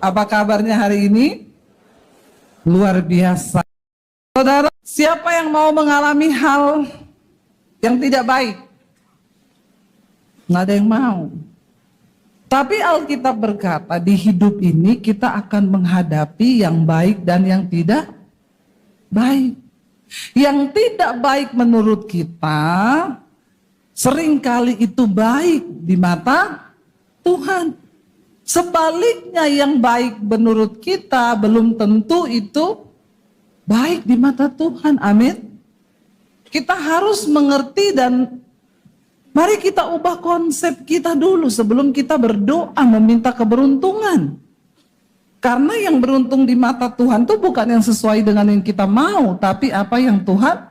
Apa kabarnya hari ini? Luar biasa. Saudara, siapa yang mau mengalami hal yang tidak baik? Nggak ada yang mau. Tapi Alkitab berkata di hidup ini kita akan menghadapi yang baik dan yang tidak baik. Yang tidak baik menurut kita seringkali itu baik di mata Tuhan. Sebaliknya yang baik menurut kita belum tentu itu baik di mata Tuhan. Amin. Kita harus mengerti dan mari kita ubah konsep kita dulu sebelum kita berdoa meminta keberuntungan. Karena yang beruntung di mata Tuhan itu bukan yang sesuai dengan yang kita mau, tapi apa yang Tuhan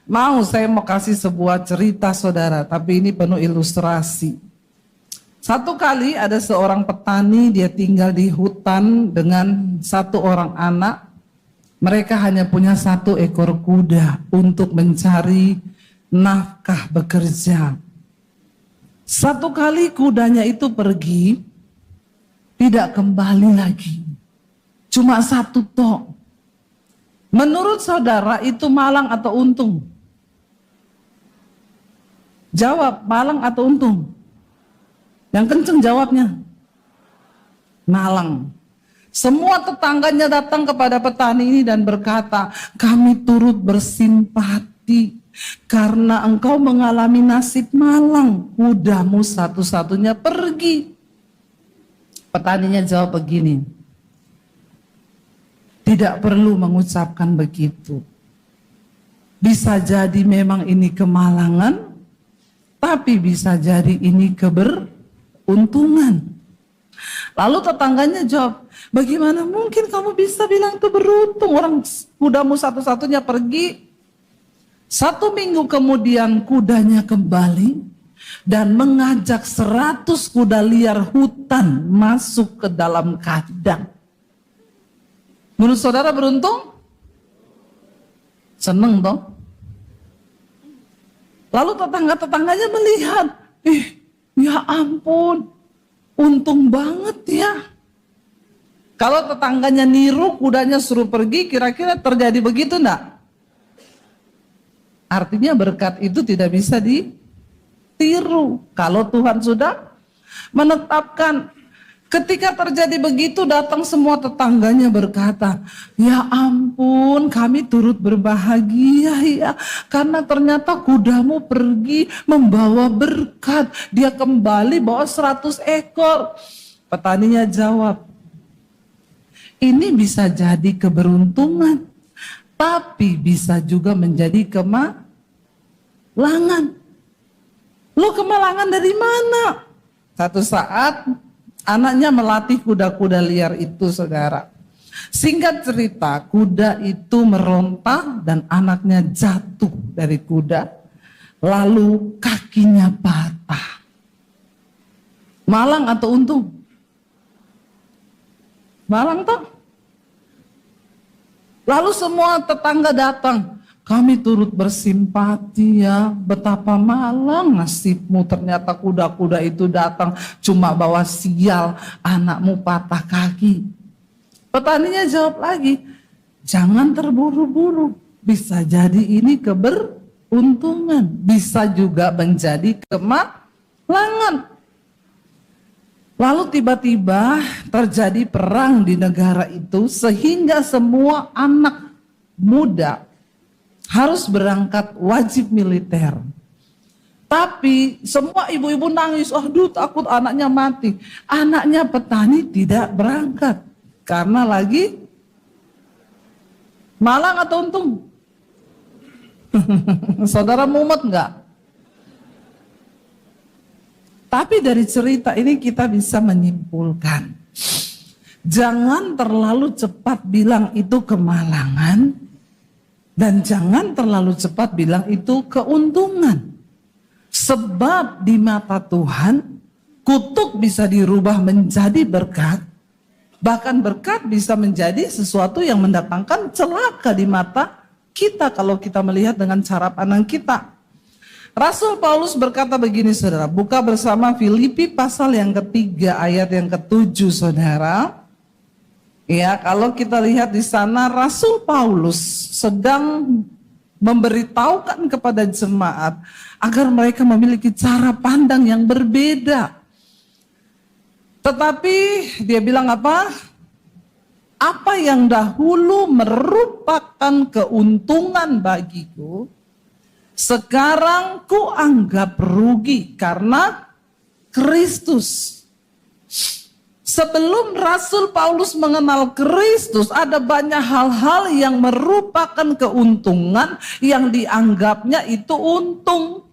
mau. Saya mau kasih sebuah cerita saudara, tapi ini penuh ilustrasi. Satu kali ada seorang petani, dia tinggal di hutan dengan satu orang anak. Mereka hanya punya 1 ekor kuda untuk mencari nafkah bekerja. Satu kali kudanya itu pergi, tidak kembali lagi. Cuma 1 tok. Menurut saudara itu malang atau untung? Jawab, malang atau untung? Yang kenceng jawabnya. Malang. Semua tetangganya datang kepada petani ini dan berkata, kami turut bersimpati karena engkau mengalami nasib malang. Kudamu satu-satunya pergi. Petaninya jawab begini, tidak perlu mengucapkan begitu. Bisa jadi memang ini kemalangan, tapi bisa jadi ini keberuntungan. Lalu tetangganya jawab, bagaimana mungkin kamu bisa bilang itu beruntung? Orang kudamu satu-satunya pergi. 1 minggu kemudian kudanya kembali dan mengajak 100 kuda liar hutan masuk ke dalam kandang. Menurut saudara beruntung? Seneng toh? Lalu tetangga-tetangganya melihat, ya ampun, untung banget ya. Kalau tetangganya niru, kudanya suruh pergi, kira-kira terjadi begitu enggak? Artinya berkat itu tidak bisa ditiru. Kalau Tuhan sudah menetapkan. Ketika terjadi begitu, datang semua tetangganya berkata, ya ampun, kami turut berbahagia ya, karena ternyata kudamu pergi membawa berkat. Dia kembali bawa 100 ekor. Petaninya jawab, ini bisa jadi keberuntungan, tapi bisa juga menjadi kemalangan. Lo kemalangan dari mana? Satu saat anaknya melatih kuda-kuda liar itu, saudara. Singkat cerita, kuda itu meronta dan anaknya jatuh dari kuda, lalu kakinya patah. Malang atau untung? Malang toh? Lalu semua tetangga datang. Kami turut bersimpati ya, betapa malang nasibmu, ternyata kuda-kuda itu datang cuma bawa sial, anakmu patah kaki. Petaninya jawab lagi, jangan terburu-buru, bisa jadi ini keberuntungan, bisa juga menjadi kemalangan. Lalu tiba-tiba terjadi perang di negara itu sehingga semua anak muda harus berangkat wajib militer. Tapi semua ibu-ibu nangis, aduh takut anaknya mati. Anaknya petani tidak berangkat karena lagi malang atau untung? Saudara mumet enggak? Tapi dari cerita ini kita bisa menyimpulkan, jangan terlalu cepat bilang itu kemalangan, dan jangan terlalu cepat bilang itu keuntungan. Sebab di mata Tuhan, kutuk bisa dirubah menjadi berkat. Bahkan berkat bisa menjadi sesuatu yang mendatangkan celaka di mata kita kalau kita melihat dengan cara pandang kita. Rasul Paulus berkata begini, saudara. Buka bersama Filipi pasal yang ketiga ayat yang ke-7, saudara. Ya, kalau kita lihat di sana Rasul Paulus sedang memberitahukan kepada jemaat agar mereka memiliki cara pandang yang berbeda. Tetapi dia bilang apa? Apa yang dahulu merupakan keuntungan bagiku, sekarang ku anggap rugi karena Kristus. Sebelum Rasul Paulus mengenal Kristus, ada banyak hal-hal yang merupakan keuntungan yang dianggapnya itu untung.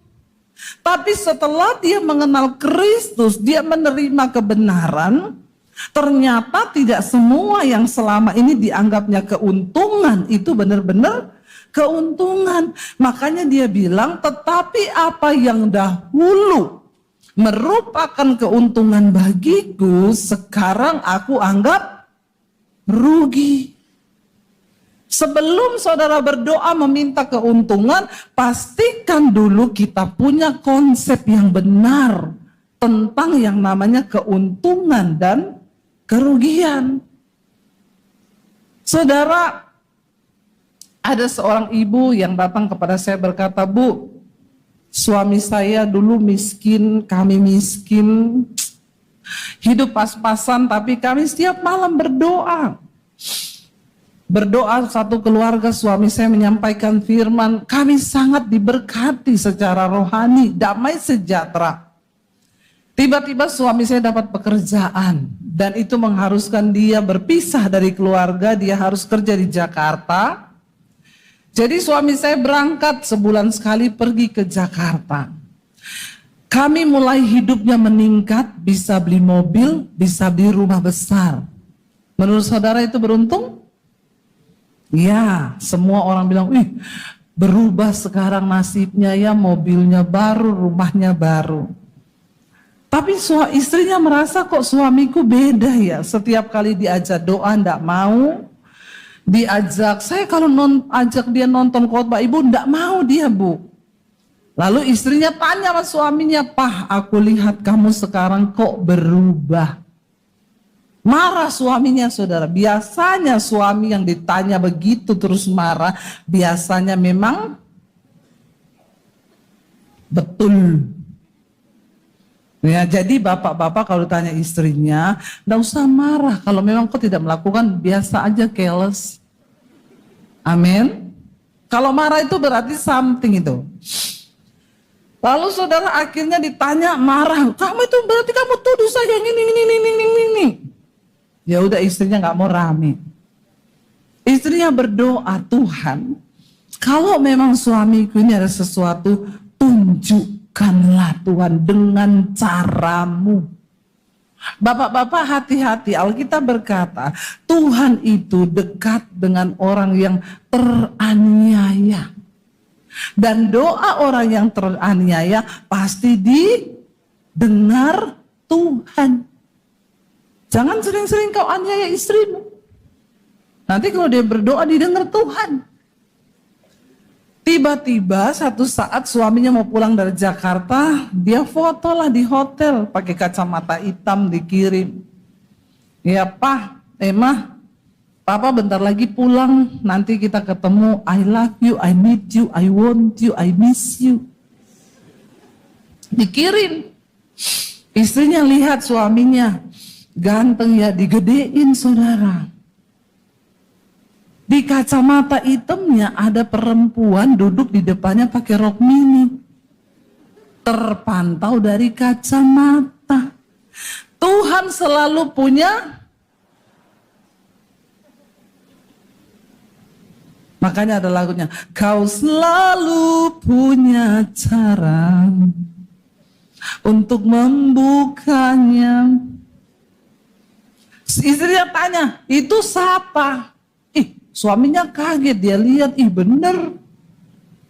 Tapi setelah dia mengenal Kristus, dia menerima kebenaran, ternyata tidak semua yang selama ini dianggapnya keuntungan itu benar-benar keuntungan. Makanya dia bilang, tetapi apa yang dahulu merupakan keuntungan bagiku, sekarang aku anggap rugi. Sebelum saudara berdoa meminta keuntungan, pastikan dulu kita punya konsep yang benar tentang yang namanya keuntungan dan kerugian. Saudara, ada seorang ibu yang datang kepada saya berkata, Bu, suami saya dulu miskin, kami miskin, hidup pas-pasan, tapi kami setiap malam berdoa. Berdoa satu keluarga, suami saya menyampaikan firman, kami sangat diberkati secara rohani, damai sejahtera. Tiba-tiba suami saya dapat pekerjaan, dan itu mengharuskan dia berpisah dari keluarga, dia harus kerja di Jakarta. Jadi suami saya berangkat sebulan sekali pergi ke Jakarta. Kami mulai hidupnya meningkat, bisa beli mobil, bisa beli rumah besar. Menurut saudara itu beruntung? Ya, semua orang bilang, wih, berubah sekarang nasibnya ya, mobilnya baru, rumahnya baru. Tapi istrinya merasa kok suamiku beda ya, setiap kali diajak doa ndak mau, diajak, saya kalau ajak dia nonton khotbah ibu ndak mau dia, Bu. Lalu istrinya tanya sama suaminya, Pah, aku lihat kamu sekarang kok berubah. Marah suaminya, saudara. Biasanya suami yang ditanya begitu terus marah, biasanya memang betul. Ya, jadi bapak-bapak kalau tanya istrinya, nggak usah marah. Kalau memang kau tidak melakukan, biasa aja, careless. Amin. Kalau marah itu berarti something itu. Lalu saudara akhirnya ditanya marah, kamu itu berarti kamu tuduh saya ini. Ya udah, istrinya nggak mau rame. Istrinya berdoa, Tuhan, kalau memang suamiku ini ada sesuatu, tunjukkanlah Tuhan dengan caramu. Bapak-bapak hati-hati, Alkitab berkata, Tuhan itu dekat dengan orang yang teraniaya. Dan doa orang yang teraniaya pasti didengar Tuhan. Jangan sering-sering kau aniaya istrimu. Nanti kalau dia berdoa didengar Tuhan. Tiba-tiba satu saat suaminya mau pulang dari Jakarta, dia fotolah di hotel pakai kacamata hitam dikirim. Ya Pak, Mah, Papa bentar lagi pulang, nanti kita ketemu. I love you, I need you, I want you, I miss you. Dikirim. Istrinya lihat suaminya, ganteng ya, digedein saudara. Di kacamata hitamnya ada perempuan duduk di depannya pakai rok mini. Terpantau dari kacamata. Tuhan selalu punya. Makanya ada lagunya. Kau selalu punya cara untuk membukanya. Istrinya tanya, itu siapa? Suaminya kaget, dia lihat, bener.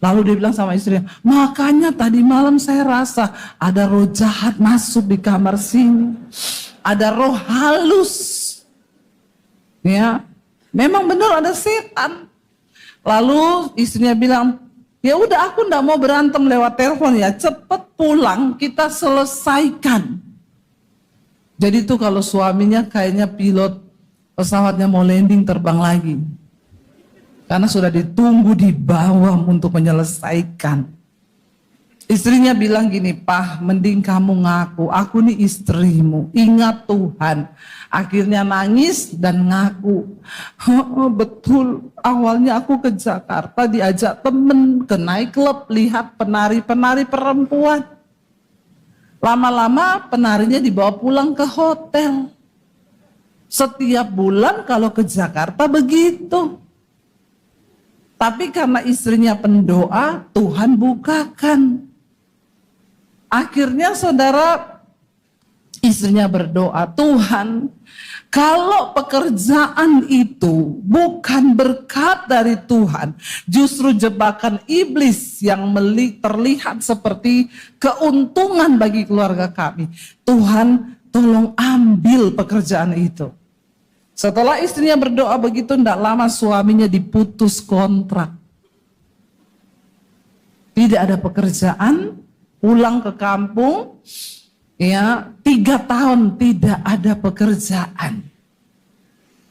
Lalu dia bilang sama istrinya, makanya tadi malam saya rasa ada roh jahat masuk di kamar sini. Ada roh halus. Ya, memang benar ada setan. Lalu istrinya bilang, ya udah aku ndak mau berantem lewat telepon ya, cepet pulang kita selesaikan. Jadi tuh kalau suaminya kayaknya pilot pesawatnya mau landing terbang lagi. Karena sudah ditunggu di bawah untuk menyelesaikan. Istrinya bilang gini, "Pak, mending kamu ngaku, aku nih istrimu, ingat Tuhan." Akhirnya nangis dan ngaku, "Oh, betul, awalnya aku ke Jakarta diajak temen ke night club, lihat penari-penari perempuan. Lama-lama penarinya dibawa pulang ke hotel. Setiap bulan kalau ke Jakarta begitu. Tapi karena istrinya pendoa, Tuhan bukakan. Akhirnya saudara, istrinya berdoa, Tuhan, kalau pekerjaan itu bukan berkat dari Tuhan, justru jebakan iblis yang terlihat seperti keuntungan bagi keluarga kami. Tuhan, tolong ambil pekerjaan itu." Setelah istrinya berdoa begitu, tidak lama suaminya diputus kontrak. Tidak ada pekerjaan, pulang ke kampung, ya 3 tahun tidak ada pekerjaan.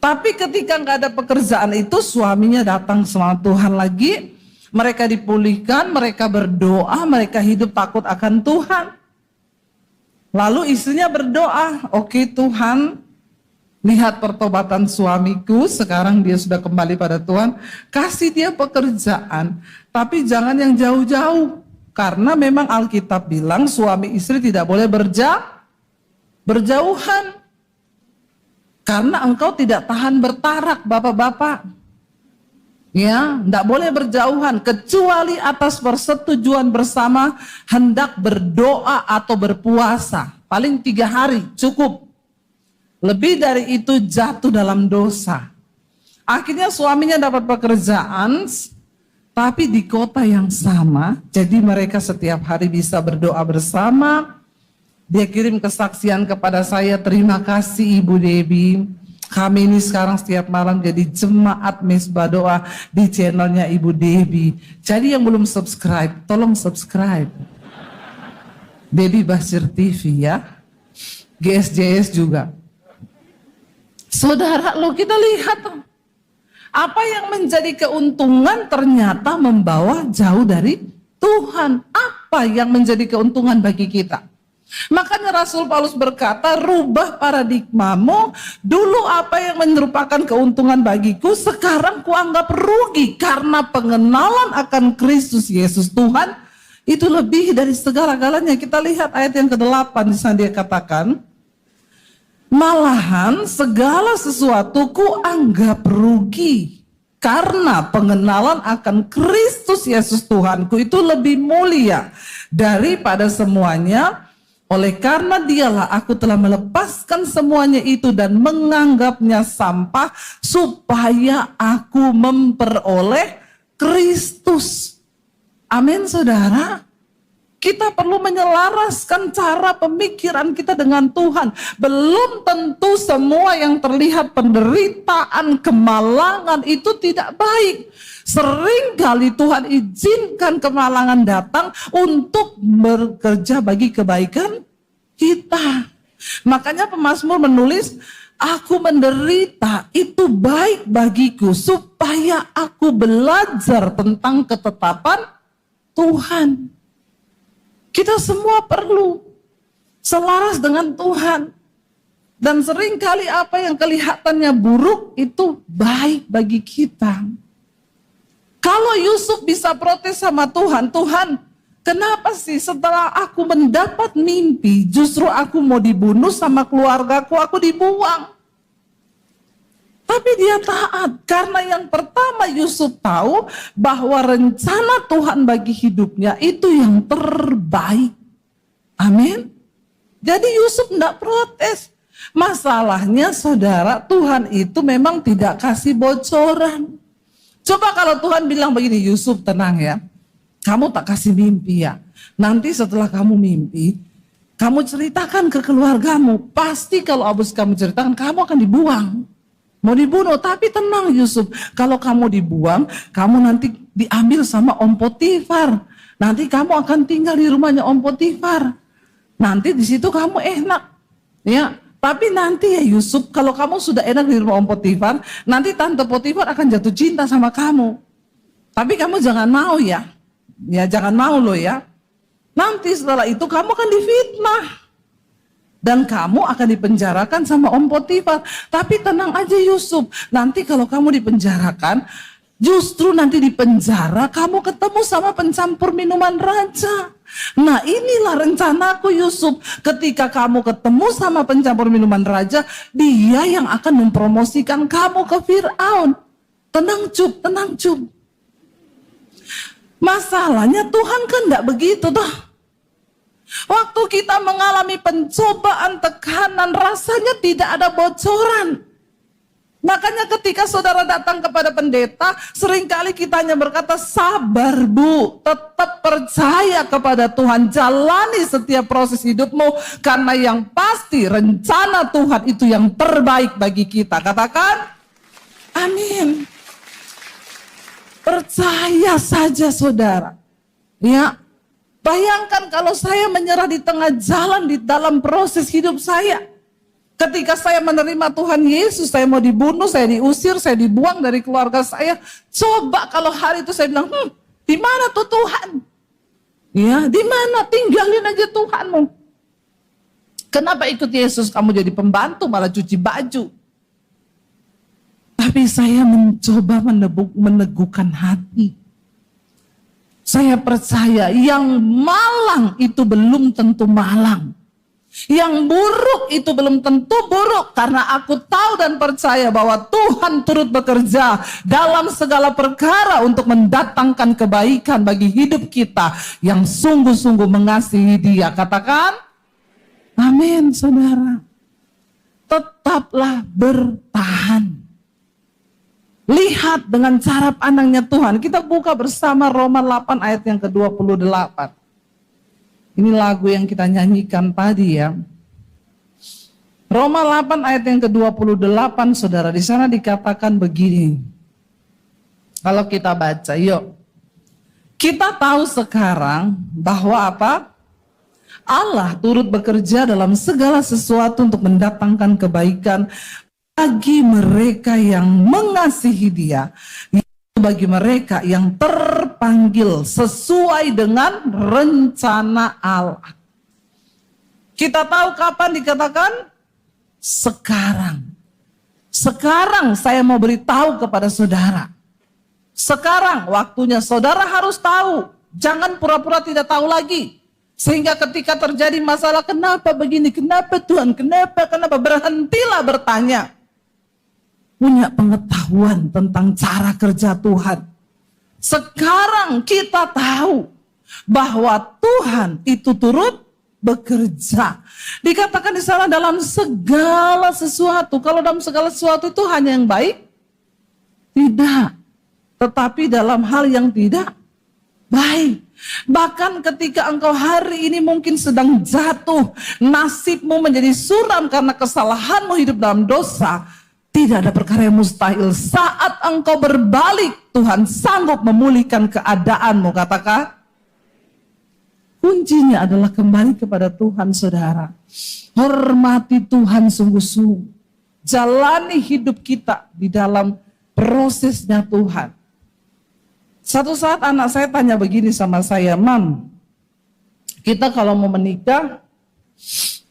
Tapi ketika nggak ada pekerjaan itu, suaminya datang sama Tuhan lagi, mereka dipulihkan, mereka berdoa, mereka hidup takut akan Tuhan. Lalu istrinya berdoa, "Oke Tuhan, lihat pertobatan suamiku, sekarang dia sudah kembali pada Tuhan, kasih dia pekerjaan, tapi jangan yang jauh-jauh. Karena memang Alkitab bilang suami istri tidak boleh berjauhan. Karena engkau tidak tahan bertarak, bapak-bapak. Ya, tidak boleh berjauhan, kecuali atas persetujuan bersama hendak berdoa atau berpuasa. Paling 3 hari, cukup. Lebih dari itu jatuh dalam dosa." Akhirnya suaminya dapat pekerjaan, tapi di kota yang sama, jadi mereka setiap hari bisa berdoa bersama. Dia kirim kesaksian kepada saya, "Terima kasih Ibu Debbie. Kami ini sekarang setiap malam jadi jemaat mesbah doa di channelnya Ibu Debbie. Jadi yang belum subscribe, tolong subscribe. Debbie Basir TV ya. GSJS juga." Saudara, kita lihat apa yang menjadi keuntungan ternyata membawa jauh dari Tuhan. Apa yang menjadi keuntungan bagi kita? Makanya Rasul Paulus berkata, "Rubah paradigmamu. Dulu apa yang merupakan keuntungan bagiku, sekarang kuanggap rugi karena pengenalan akan Kristus Yesus Tuhan itu lebih dari segala-galanya." Kita lihat ayat yang ke-8 di sana dia katakan, "Malahan segala sesuatu ku anggap rugi karena pengenalan akan Kristus Yesus Tuhanku itu lebih mulia daripada semuanya. Oleh karena dialah aku telah melepaskan semuanya itu dan menganggapnya sampah supaya aku memperoleh Kristus." Amin saudara. Kita perlu menyelaraskan cara pemikiran kita dengan Tuhan. Belum tentu semua yang terlihat penderitaan, kemalangan itu tidak baik. Seringkali Tuhan izinkan kemalangan datang untuk bekerja bagi kebaikan kita. Makanya pemazmur menulis, "Aku menderita itu baik bagiku supaya aku belajar tentang ketetapan Tuhan." Kita semua perlu selaras dengan Tuhan. Dan seringkali apa yang kelihatannya buruk itu baik bagi kita. Kalau Yusuf bisa protes sama Tuhan, "Tuhan, kenapa sih setelah aku mendapat mimpi, justru aku mau dibunuh sama keluargaku, aku dibuang?" Tapi dia taat, karena yang pertama Yusuf tahu bahwa rencana Tuhan bagi hidupnya itu yang terbaik. Amin. Jadi Yusuf tidak protes. Masalahnya saudara, Tuhan itu memang tidak kasih bocoran. Coba kalau Tuhan bilang begini, "Yusuf tenang ya, kamu tak kasih mimpi ya. Nanti setelah kamu mimpi, kamu ceritakan ke keluargamu. Pasti kalau habis kamu ceritakan, kamu akan dibuang. Mau dibunuh, tapi tenang Yusuf, kalau kamu dibuang, kamu nanti diambil sama Om Potifar. Nanti kamu akan tinggal di rumahnya Om Potifar. Nanti di situ kamu enak, ya. Tapi nanti ya Yusuf, kalau kamu sudah enak di rumah Om Potifar, nanti Tante Potifar akan jatuh cinta sama kamu. Tapi kamu jangan mau ya. Ya jangan mau loh ya. Nanti setelah itu kamu akan difitnah. Dan kamu akan dipenjarakan sama Om Potifar. Tapi tenang aja Yusuf. Nanti kalau kamu dipenjarakan, justru nanti di penjara kamu ketemu sama pencampur minuman raja. Nah inilah rencanaku Yusuf. Ketika kamu ketemu sama pencampur minuman raja, dia yang akan mempromosikan kamu ke Fir'aun. Tenang Cub, tenang Cub. Masalahnya Tuhan kan gak begitu toh. Waktu kita mengalami pencobaan, tekanan, rasanya tidak ada bocoran. Makanya ketika saudara datang kepada pendeta, seringkali kita hanya berkata, sabar Bu, tetap percaya kepada Tuhan, jalani setiap proses hidupmu, karena yang pasti rencana Tuhan itu yang terbaik bagi kita. Katakan, amin. Percaya saja saudara. Ya, bayangkan kalau saya menyerah di tengah jalan di dalam proses hidup saya. Ketika saya menerima Tuhan Yesus, saya mau dibunuh, saya diusir, saya dibuang dari keluarga saya. Coba kalau hari itu saya bilang, di mana tuh Tuhan? Ya, di mana? Tinggalin aja Tuhanmu. Kenapa ikut Yesus? Kamu jadi pembantu, malah cuci baju. Tapi saya mencoba meneguhkan hati. Saya percaya yang malang itu belum tentu malang. Yang buruk itu belum tentu buruk. Karena aku tahu dan percaya bahwa Tuhan turut bekerja dalam segala perkara untuk mendatangkan kebaikan bagi hidup kita yang sungguh-sungguh mengasihi Dia. Katakan, amin saudara. Tetaplah bertahan. Lihat dengan cara pandangnya Tuhan. Kita buka bersama Roma 8 ayat yang ke-28. Ini lagu yang kita nyanyikan tadi ya. Roma 8 ayat yang ke-28 saudara. Di sana dikatakan begini. Kalau kita baca, yuk. Kita tahu sekarang bahwa apa? Allah turut bekerja dalam segala sesuatu untuk mendatangkan kebaikan bagi mereka yang mengasihi Dia, bagi mereka yang terpanggil sesuai dengan rencana Allah. Kita tahu kapan dikatakan? Sekarang. Sekarang saya mau beritahu kepada saudara. Sekarang waktunya saudara harus tahu. Jangan pura-pura tidak tahu lagi. Sehingga ketika terjadi masalah, kenapa begini, kenapa Tuhan, kenapa, berhentilah bertanya. Punya pengetahuan tentang cara kerja Tuhan. Sekarang kita tahu bahwa Tuhan itu turut bekerja. Dikatakan di sana dalam segala sesuatu. Kalau dalam segala sesuatu itu hanya yang baik? Tidak. Tetapi dalam hal yang tidak baik. Bahkan ketika engkau hari ini mungkin sedang jatuh, nasibmu menjadi suram karena kesalahanmu hidup dalam dosa. Tidak ada perkara yang mustahil. Saat engkau berbalik, Tuhan sanggup memulihkan keadaanmu. Katakan, kuncinya adalah kembali kepada Tuhan saudara. Hormati Tuhan sungguh-sungguh. Jalani hidup kita di dalam prosesnya Tuhan. Satu saat anak saya tanya begini sama saya, Mam, kita kalau mau menikah,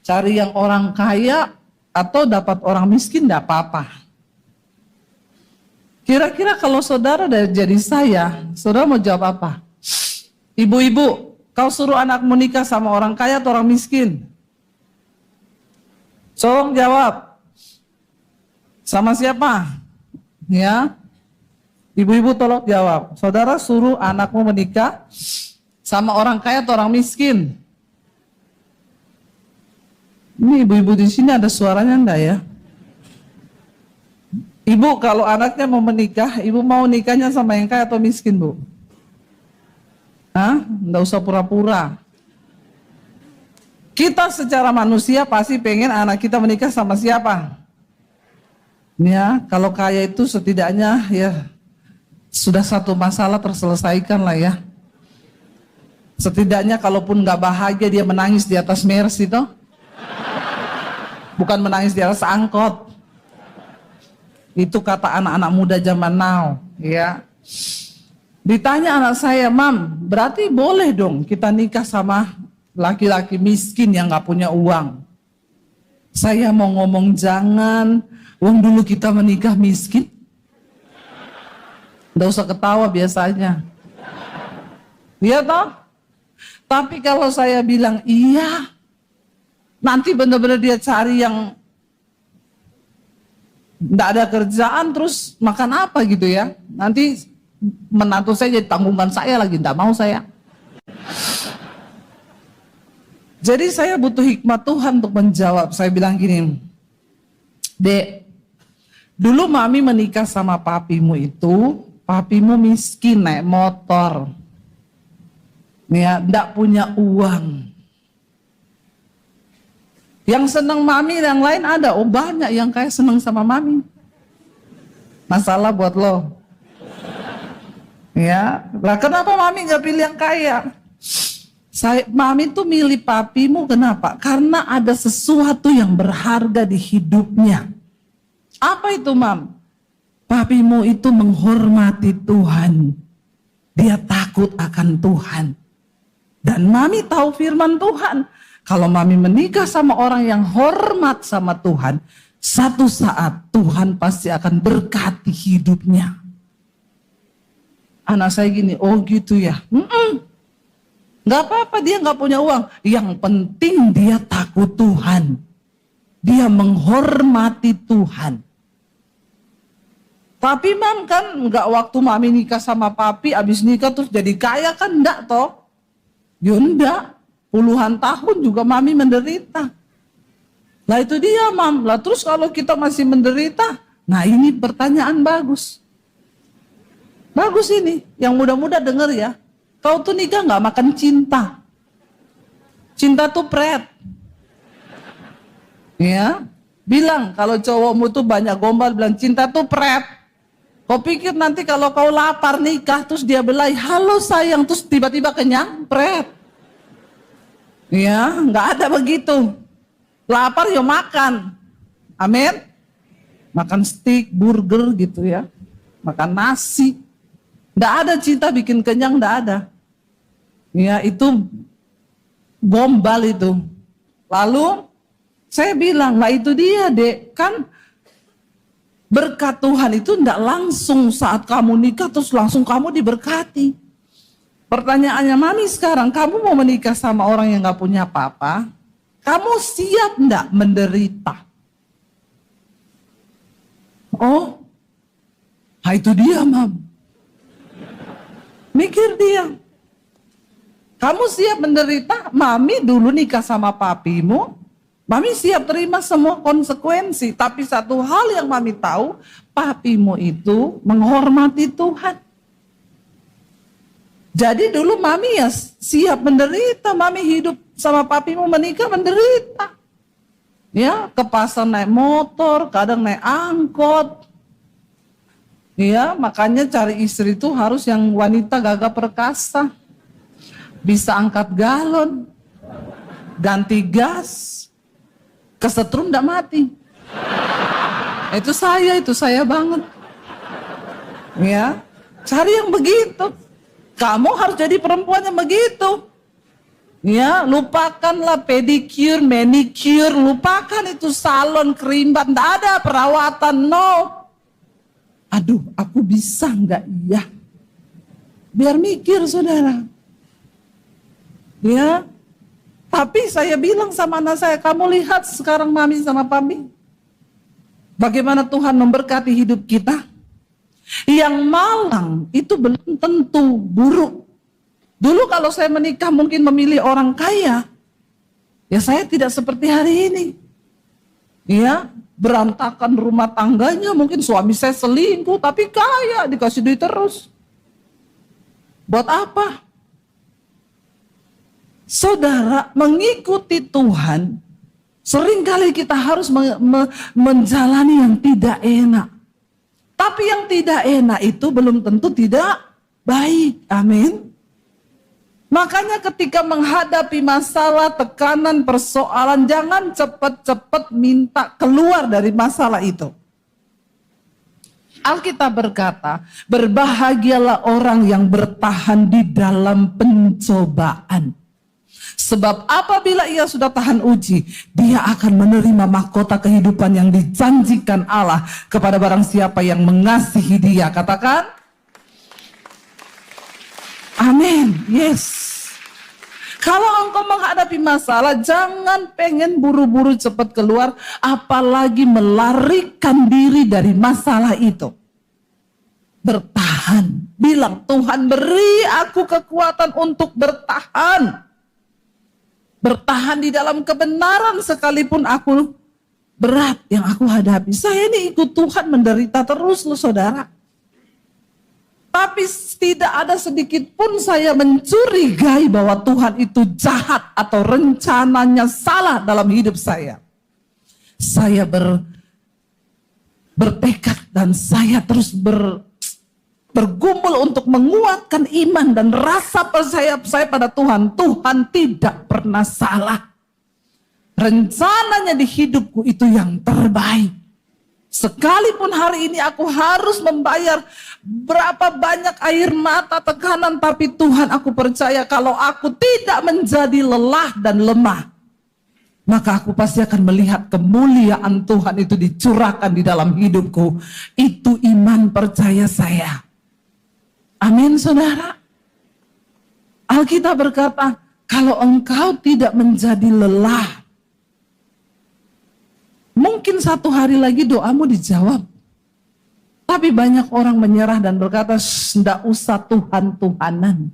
cari yang orang kaya, atau dapat orang miskin tidak apa-apa. Kira-kira kalau saudara jadi saya, saudara mau jawab apa? Ibu-ibu, kau suruh anakmu nikah sama orang kaya atau orang miskin? Tolong jawab. Sama siapa? Ya, ibu-ibu tolong jawab. Saudara suruh anakmu menikah sama orang kaya atau orang miskin? Ini ibu-ibu di sini ada suaranya enggak ya? Ibu kalau anaknya mau menikah, ibu mau nikahnya sama yang kaya atau miskin, Bu? Hah? Enggak usah pura-pura. Kita secara manusia pasti pengen anak kita menikah sama siapa? Ya, kalau kaya itu setidaknya ya sudah satu masalah terselesaikan lah ya. Setidaknya kalaupun nggak bahagia dia menangis di atas Mercy toh. Bukan menangis di atas angkot. Itu kata anak-anak muda zaman now, ya. Ditanya anak saya, Mam, berarti boleh dong kita nikah sama laki-laki miskin yang gak punya uang? Saya mau ngomong jangan, uang dulu kita menikah miskin. Nggak usah ketawa biasanya. Iya toh? Tapi kalau saya bilang iya, nanti benar-benar dia cari yang nggak ada kerjaan terus makan apa gitu ya. Nanti menantu saya jadi tanggungan saya lagi, nggak mau saya. Jadi saya butuh hikmat Tuhan untuk menjawab. Saya bilang gini, Dek, dulu mami menikah sama papimu itu, papimu miskin naik motor. Ya, nggak punya uang. Yang senang mami, yang lain ada. Oh banyak yang kayak senang sama mami. Masalah buat lo. Ya, lah kenapa mami nggak pilih yang kaya? Mami tuh milih papimu kenapa? Karena ada sesuatu yang berharga di hidupnya. Apa itu, Mam? Papimu itu menghormati Tuhan. Dia takut akan Tuhan. Dan mami tahu firman Tuhan. Kalau mami menikah sama orang yang hormat sama Tuhan, satu saat Tuhan pasti akan berkati hidupnya. Anak saya gini, oh gitu ya. Gak apa-apa dia gak punya uang. Yang penting dia takut Tuhan. Dia menghormati Tuhan. Tapi Mam kan gak waktu mami nikah sama papi, abis nikah terus jadi kaya kan enggak toh? Ya enggak. Puluhan tahun juga mami menderita. Lah itu dia Mam. Lah terus kalau kita masih menderita, nah ini pertanyaan bagus. Bagus ini. Yang muda-muda denger ya. Kau tuh nikah gak makan cinta. Cinta tuh pret. Ya, bilang kalau cowokmu tuh banyak gombal, bilang cinta tuh pret. Kau pikir nanti kalau kau lapar nikah terus dia belai, halo sayang, terus tiba-tiba kenyang, pret. Ya, nggak ada begitu. Lapar ya makan. Amin. Makan steak, burger gitu ya. Makan nasi. Nggak ada cinta bikin kenyang, nggak ada. Ya itu gombal itu. Lalu saya bilang, lah itu dia Dek, kan berkat Tuhan itu tidak langsung saat kamu nikah terus langsung kamu diberkati. Pertanyaannya mami sekarang, kamu mau menikah sama orang yang gak punya apa-apa, kamu siap enggak menderita? Oh, nah itu dia Mam. Mikir dia. Kamu siap menderita? Mami dulu nikah sama papimu, mami siap terima semua konsekuensi. Tapi satu hal yang mami tahu, papimu itu menghormati Tuhan. Jadi dulu mami ya siap menderita. Mami hidup sama papimu menikah menderita. Ya, ke pasar naik motor, kadang naik angkot. Ya, makanya cari istri itu harus yang wanita gagah perkasa. Bisa angkat galon, ganti gas, kesetrum enggak mati. Itu saya banget. Ya, cari yang begitu. Kamu harus jadi perempuan yang begitu. Ya, lupakanlah pedicure, manicure, lupakan itu salon, kerimbat, enggak ada perawatan, no. Aduh, aku bisa enggak ya? Biar mikir saudara. Ya, tapi saya bilang sama anak saya, kamu lihat sekarang mami sama papi. Bagaimana Tuhan memberkati hidup kita. Yang malang itu belum tentu buruk. Dulu kalau saya menikah mungkin memilih orang kaya. Ya saya tidak seperti hari ini. Ya, berantakan rumah tangganya, mungkin suami saya selingkuh tapi kaya, dikasih duit terus. Buat apa? Saudara, mengikuti Tuhan, seringkali kita harus menjalani yang tidak enak. Tapi yang tidak enak itu belum tentu tidak baik. Amin. Makanya ketika menghadapi masalah, tekanan, persoalan, jangan cepat-cepat minta keluar dari masalah itu. Alkitab berkata, berbahagialah orang yang bertahan di dalam pencobaan. Sebab apabila ia sudah tahan uji, dia akan menerima mahkota kehidupan yang dijanjikan Allah kepada barang siapa yang mengasihi dia. Katakan, amin. Yes. Kalau engkau menghadapi masalah, jangan pengen buru-buru cepat keluar, apalagi melarikan diri dari masalah itu. Bertahan. Bilang, Tuhan beri aku kekuatan untuk bertahan. Bertahan di dalam kebenaran sekalipun aku berat yang aku hadapi. Saya ini ikut Tuhan menderita terus loh saudara. Tapi tidak ada sedikit pun saya mencurigai bahwa Tuhan itu jahat atau rencananya salah dalam hidup saya. Saya bertekad dan saya terus bergumul untuk menguatkan iman dan rasa percaya saya pada Tuhan. Tuhan tidak pernah salah. Rencananya di hidupku itu yang terbaik. Sekalipun hari ini aku harus membayar berapa banyak air mata, tekanan, tapi Tuhan aku percaya kalau aku tidak menjadi lelah dan lemah, maka aku pasti akan melihat kemuliaan Tuhan itu dicurahkan di dalam hidupku. Itu iman percaya saya. Amin saudara. Alkitab berkata, kalau engkau tidak menjadi lelah, mungkin satu hari lagi doamu dijawab. Tapi banyak orang menyerah dan berkata, tidak usah Tuhan-Tuhanan.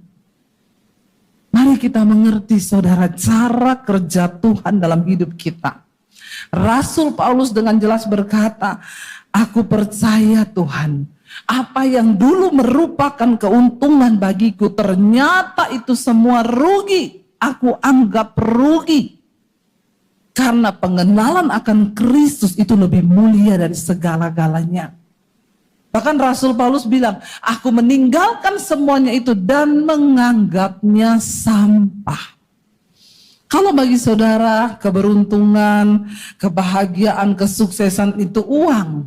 Mari kita mengerti saudara cara kerja Tuhan dalam hidup kita. Rasul Paulus dengan jelas berkata, aku percaya Tuhan, apa yang dulu merupakan keuntungan bagiku, ternyata itu semua rugi. Aku anggap rugi. Karena pengenalan akan Kristus itu lebih mulia dari segala-galanya. Bahkan Rasul Paulus bilang, aku meninggalkan semuanya itu dan menganggapnya sampah. Kalau bagi saudara keberuntungan, kebahagiaan, kesuksesan itu uang,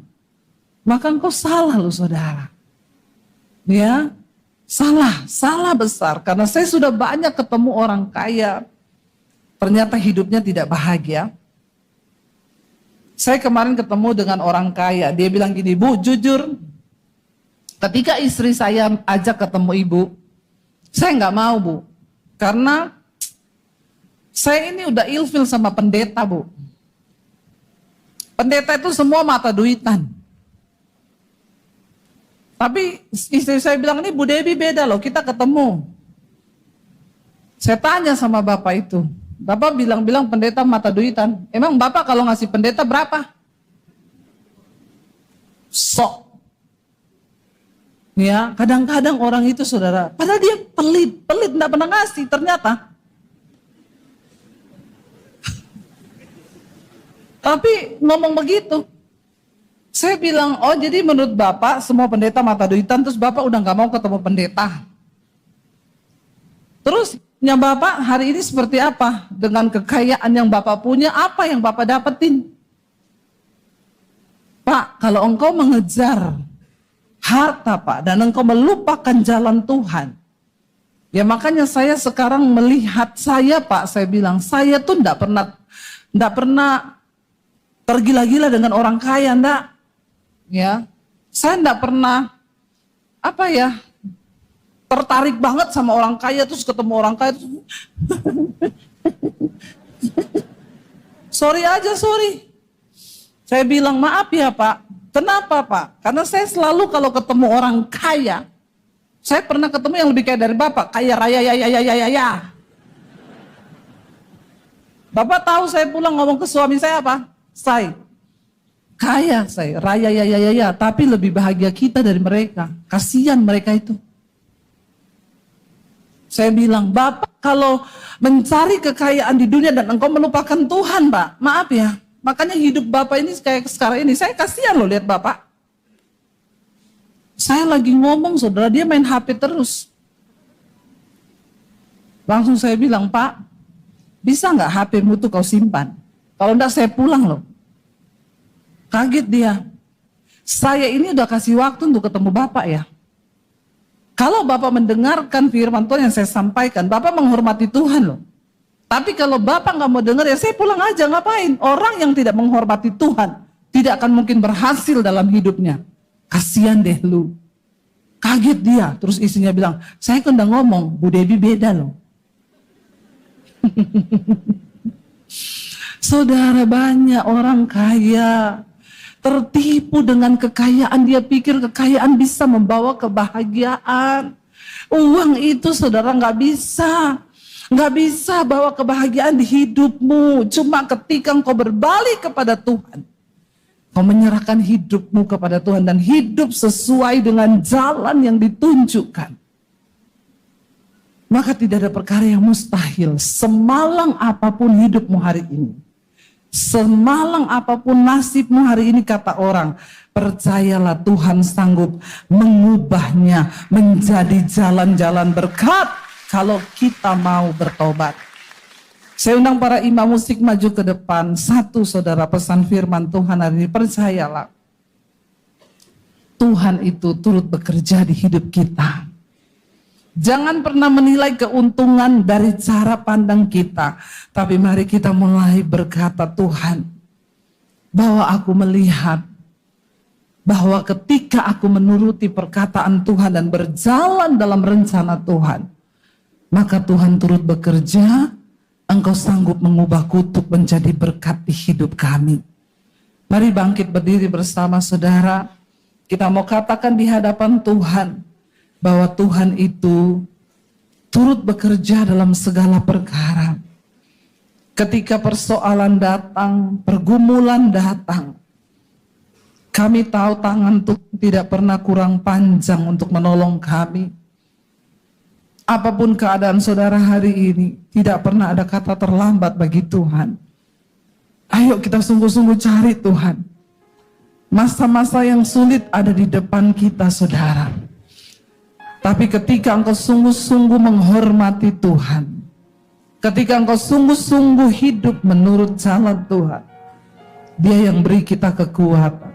maka engkau salah loh saudara. Ya, salah besar. Karena saya sudah banyak ketemu orang kaya, ternyata hidupnya tidak bahagia. Saya kemarin ketemu dengan orang kaya, dia bilang gini, Bu, jujur, ketika istri saya ajak ketemu ibu, saya nggak mau Bu, karena saya ini udah ilfil sama pendeta Bu. Pendeta itu semua mata duitan. Tapi istri saya bilang, ini Bu Debbie beda loh, kita ketemu. Saya tanya sama bapak itu, Bapak bilang pendeta mata duitan. Emang Bapak kalau ngasih pendeta berapa? Sok. Ya, kadang-kadang orang itu saudara, padahal dia pelit, enggak pernah ngasih ternyata. Tapi ngomong begitu. Saya bilang, oh jadi menurut Bapak semua pendeta mata duitan, terus Bapak udah nggak mau ketemu pendeta. Terus Bapak hari ini seperti apa? Dengan kekayaan yang Bapak punya, apa yang Bapak dapetin? Pak, kalau engkau mengejar harta Pak, dan engkau melupakan jalan Tuhan, ya makanya saya sekarang melihat saya Pak, saya bilang, saya tuh enggak pernah tergila-gila dengan orang kaya, enggak. Ya, saya enggak pernah, tertarik banget sama orang kaya, terus ketemu orang kaya, terus sorry. Saya bilang, maaf ya Pak. Kenapa Pak? Karena saya selalu kalau ketemu orang kaya, saya pernah ketemu yang lebih kaya dari Bapak, kaya raya ya. Bapak tahu saya pulang ngomong ke suami saya apa? Saya raya ya, tapi lebih bahagia kita dari mereka. Kasihan mereka itu. Saya bilang, Bapak kalau mencari kekayaan di dunia dan engkau melupakan Tuhan, Pak, maaf ya. Makanya hidup Bapak ini kayak sekarang ini, saya kasihan loh lihat Bapak. Saya lagi ngomong saudara, dia main HP terus. Langsung saya bilang, Pak, bisa nggak HP-mu tuh kau simpan? Kalau enggak saya pulang loh. Kaget dia. Saya ini udah kasih waktu untuk ketemu Bapak ya. Kalau Bapak mendengarkan firman Tuhan yang saya sampaikan, Bapak menghormati Tuhan loh. Tapi kalau Bapak nggak mau dengar, ya saya pulang aja, ngapain? Orang yang tidak menghormati Tuhan, tidak akan mungkin berhasil dalam hidupnya. Kasihan deh lu. Kaget dia, terus istrinya bilang, saya kan udah ngomong, Bu Debbie beda loh. Saudara, banyak orang kaya tertipu dengan kekayaan. Dia pikir kekayaan bisa membawa kebahagiaan. Uang itu saudara nggak bisa bawa kebahagiaan di hidupmu. Cuma ketika engkau berbalik kepada Tuhan, kau menyerahkan hidupmu kepada Tuhan dan hidup sesuai dengan jalan yang ditunjukkan, maka tidak ada perkara yang mustahil. Semalang apapun hidupmu hari ini, semalang apapun nasibmu hari ini, kata orang, percayalah Tuhan sanggup mengubahnya menjadi jalan-jalan berkat kalau kita mau bertobat. Saya undang para imam musik maju ke depan. Satu, saudara, pesan firman Tuhan hari ini, percayalah Tuhan itu turut bekerja di hidup kita. Jangan pernah menilai keuntungan dari cara pandang kita. Tapi mari kita mulai berkata, Tuhan, bahwa aku melihat bahwa ketika aku menuruti perkataan Tuhan dan berjalan dalam rencana Tuhan, maka Tuhan turut bekerja, Engkau sanggup mengubah kutuk menjadi berkat di hidup kami. Mari bangkit berdiri bersama saudara. Kita mau katakan di hadapan Tuhan, bahwa Tuhan itu turut bekerja dalam segala perkara. Ketika persoalan datang, pergumulan datang, kami tahu tangan Tuhan tidak pernah kurang panjang untuk menolong kami. Apapun keadaan saudara hari ini, tidak pernah ada kata terlambat bagi Tuhan. Ayo kita sungguh-sungguh cari Tuhan. Masa-masa yang sulit ada di depan kita, saudara. Tapi ketika engkau sungguh-sungguh menghormati Tuhan, ketika engkau sungguh-sungguh hidup menurut jalan Tuhan, Dia yang beri kita kekuatan.